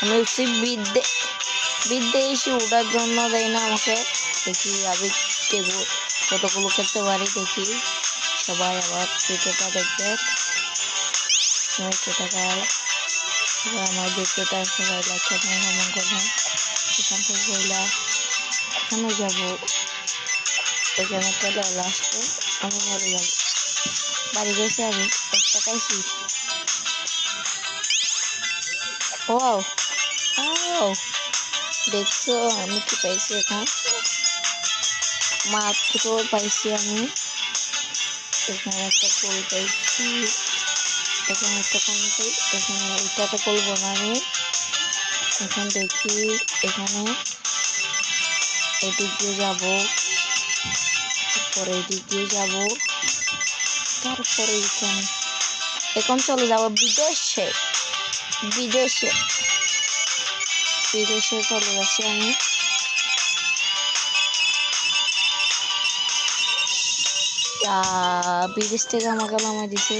আমি হচ্ছে বিদেশে ওঠার জন্য দেয় না আমাকে। দেখি আমি কতগুলো খেলতে পারি দেখি। সবাই আবার ভিডিওটা দেখবে। আমার ভিডিওটা সবাই লাইক করবেন, কমেন্ট করবেন। এখান থেকে বইলা এখানে যাবো, ওইখানে চলে লাস্টে আমি মরে যাবো। বাড়ি গেছি আমি একটা পাইছি। ও দেখছো আমি কি পাইছি? এখন মাত্র পাইছি আমি। এখানে একটা গোল পাইছি, এখানে একটা কোন এখানে ওইটাতে করবো না আমি। এখন দেখি এখানে এদিক দিয়ে যাবো, তারপরে এদিক দিয়ে যাবো, তারপরে এখানে এখন চলে যাবো বিদেশে। বিদেশে বিদেশে চলে যাচ্ছি আমি। বিদেশ থেকে আমাকে নামাই দিছে।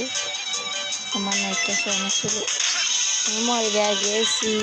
আমার নেটটা সমস্যা ছিল, আমি মরে গেছি।